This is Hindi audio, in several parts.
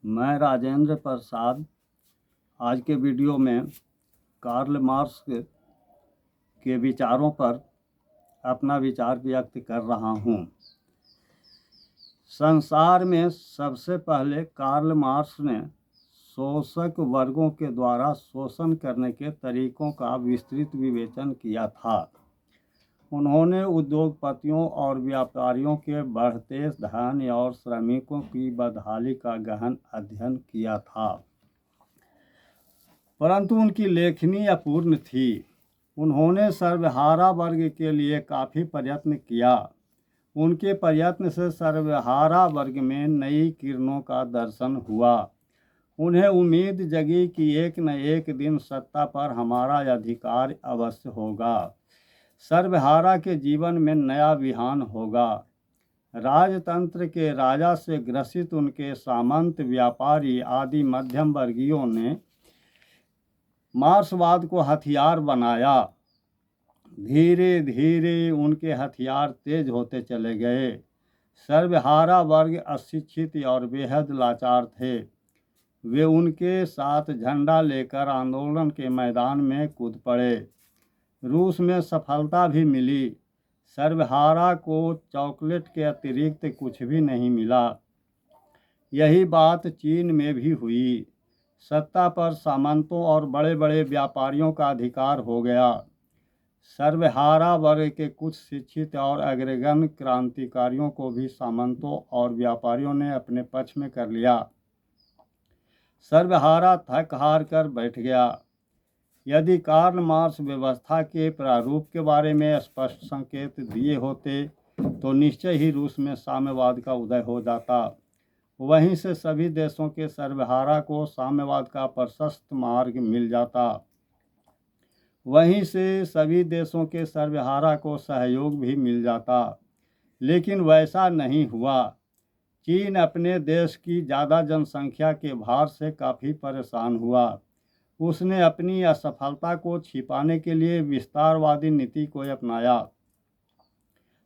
मैं राजेंद्र प्रसाद आज के वीडियो में कार्ल मार्क्स के विचारों पर अपना विचार व्यक्त कर रहा हूँ। संसार में सबसे पहले कार्ल मार्क्स ने शोषक वर्गों के द्वारा शोषण करने के तरीकों का विस्तृत विवेचन किया था। उन्होंने उद्योगपतियों और व्यापारियों के बढ़ते धन और श्रमिकों की बदहाली का गहन अध्ययन किया था, परंतु उनकी लेखनी अपूर्ण थी। उन्होंने सर्वहारा वर्ग के लिए काफ़ी प्रयत्न किया। उनके प्रयत्न से सर्वहारा वर्ग में नई किरणों का दर्शन हुआ। उन्हें उम्मीद जगी कि एक न एक दिन सत्ता पर हमारा अधिकार अवश्य होगा। सर्वहारा के जीवन में नया विहान होगा। राजतंत्र के राजा से ग्रसित उनके सामंत, व्यापारी आदि मध्यम वर्गीयों ने मार्क्सवाद को हथियार बनाया। धीरे धीरे उनके हथियार तेज होते चले गए। सर्वहारा वर्ग अशिक्षित और बेहद लाचार थे। वे उनके साथ झंडा लेकर आंदोलन के मैदान में कूद पड़े। रूस में सफलता भी मिली। सर्वहारा को चॉकलेट के अतिरिक्त कुछ भी नहीं मिला। यही बात चीन में भी हुई। सत्ता पर सामंतों और बड़े बड़े व्यापारियों का अधिकार हो गया। सर्वहारा वर्ग के कुछ शिक्षित और अग्रगण्य क्रांतिकारियों को भी सामंतों और व्यापारियों ने अपने पक्ष में कर लिया। सर्वहारा थक हार कर बैठ गया। यदि कार्ल मार्क्स व्यवस्था के प्रारूप के बारे में स्पष्ट संकेत दिए होते तो निश्चय ही रूस में साम्यवाद का उदय हो जाता। वहीं से सभी देशों के सर्वहारा को साम्यवाद का प्रशस्त मार्ग मिल जाता। वहीं से सभी देशों के सर्वहारा को सहयोग भी मिल जाता। लेकिन वैसा नहीं हुआ। चीन अपने देश की ज़्यादा जनसंख्या के भार से काफ़ी परेशान हुआ। उसने अपनी असफलता को छिपाने के लिए विस्तारवादी नीति को अपनाया।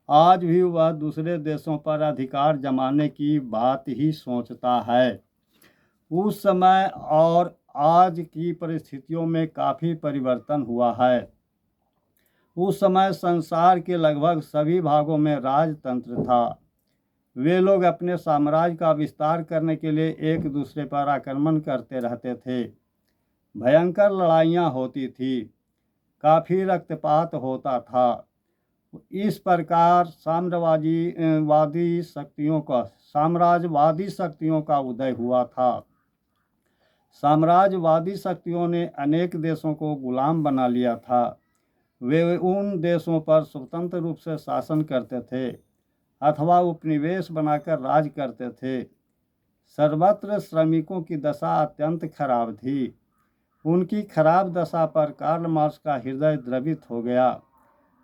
आज भी वह दूसरे देशों पर अधिकार जमाने की बात ही सोचता है। उस समय और आज की परिस्थितियों में काफ़ी परिवर्तन हुआ है। उस समय संसार के लगभग सभी भागों में राजतंत्र था। वे लोग अपने साम्राज्य का विस्तार करने के लिए एक दूसरे पर आक्रमण करते रहते थे। भयंकर लड़ाइयाँ होती थी। काफ़ी रक्तपात होता था। इस प्रकार साम्राज्यवादी शक्तियों का उदय हुआ था। साम्राज्यवादी शक्तियों ने अनेक देशों को गुलाम बना लिया था। वे उन देशों पर स्वतंत्र रूप से शासन करते थे अथवा उपनिवेश बनाकर राज करते थे। सर्वत्र श्रमिकों की दशा अत्यंत खराब थी। उनकी खराब दशा पर कार्ल मार्क्स का हृदय द्रवित हो गया।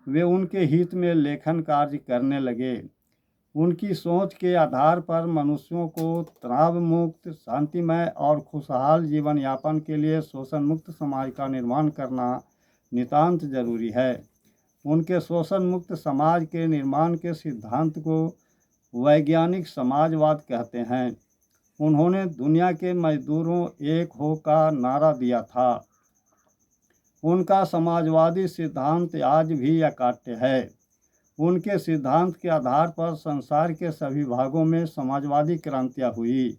वे उनके हित में लेखन कार्य करने लगे। उनकी सोच के आधार पर मनुष्यों को तनाव मुक्त, शांतिमय और खुशहाल जीवन यापन के लिए शोषण मुक्त समाज का निर्माण करना नितांत जरूरी है। उनके शोषण मुक्त समाज के निर्माण के सिद्धांत को वैज्ञानिक समाजवाद कहते हैं। उन्होंने दुनिया के मजदूरों एक हो का नारा दिया था। उनका समाजवादी सिद्धांत आज भी अकाट्य है। उनके सिद्धांत के आधार पर संसार के सभी भागों में समाजवादी क्रांतियाँ हुई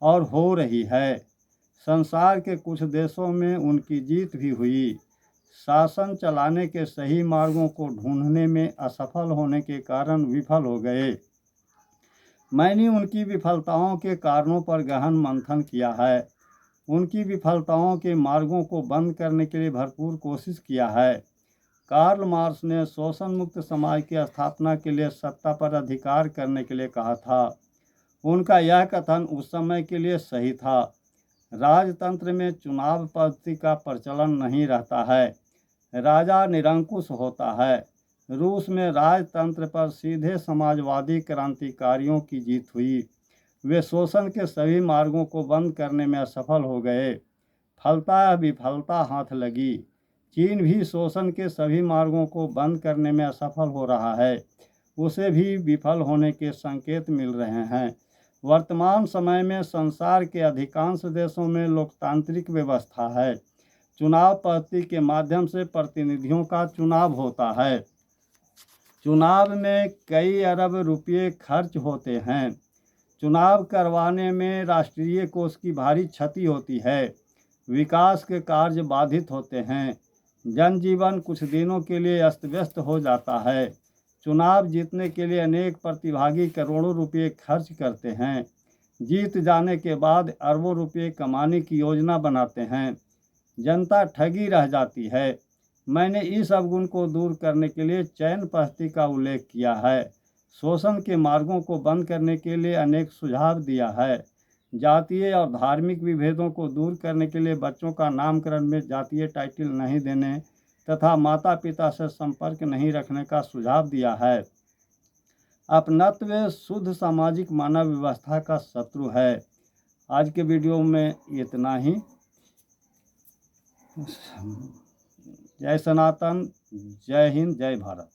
और हो रही है। संसार के कुछ देशों में उनकी जीत भी हुई। शासन चलाने के सही मार्गों को ढूंढने में असफल होने के कारण विफल हो गए। मैंने उनकी विफलताओं के कारणों पर गहन मंथन किया है। उनकी विफलताओं के मार्गों को बंद करने के लिए भरपूर कोशिश किया है। कार्ल मार्क्स ने शोषण मुक्त समाज की स्थापना के लिए सत्ता पर अधिकार करने के लिए कहा था। उनका यह कथन उस समय के लिए सही था। राजतंत्र में चुनाव पद्धति का प्रचलन नहीं रहता है। राजा निरंकुश होता है। रूस में राजतंत्र पर सीधे समाजवादी क्रांतिकारियों की जीत हुई। वे शोषण के सभी मार्गों को बंद करने में असफल हो गए। फलता विफलता हाथ लगी। चीन भी शोषण के सभी मार्गों को बंद करने में असफल हो रहा है। उसे भी विफल होने के संकेत मिल रहे हैं। वर्तमान समय में संसार के अधिकांश देशों में लोकतांत्रिक व्यवस्था है। चुनाव पद्धति के माध्यम से प्रतिनिधियों का चुनाव होता है। चुनाव में कई अरब रुपये खर्च होते हैं। चुनाव करवाने में राष्ट्रीय कोष की भारी क्षति होती है। विकास के कार्य बाधित होते हैं। जनजीवन कुछ दिनों के लिए अस्त व्यस्त हो जाता है। चुनाव जीतने के लिए अनेक प्रतिभागी करोड़ों रुपये खर्च करते हैं। जीत जाने के बाद अरबों रुपये कमाने की योजना बनाते हैं। जनता ठगी रह जाती है। मैंने इस अवगुण को दूर करने के लिए चयन पद्धति का उल्लेख किया है। शोषण के मार्गों को बंद करने के लिए अनेक सुझाव दिया है। जातीय और धार्मिक विभेदों को दूर करने के लिए बच्चों का नामकरण में जातीय टाइटल नहीं देने तथा माता पिता से संपर्क नहीं रखने का सुझाव दिया है। अपनत्व शुद्ध सामाजिक मानव व्यवस्था का शत्रु है। आज के वीडियो में इतना ही। जय सनातन, जय हिंद, जय भारत।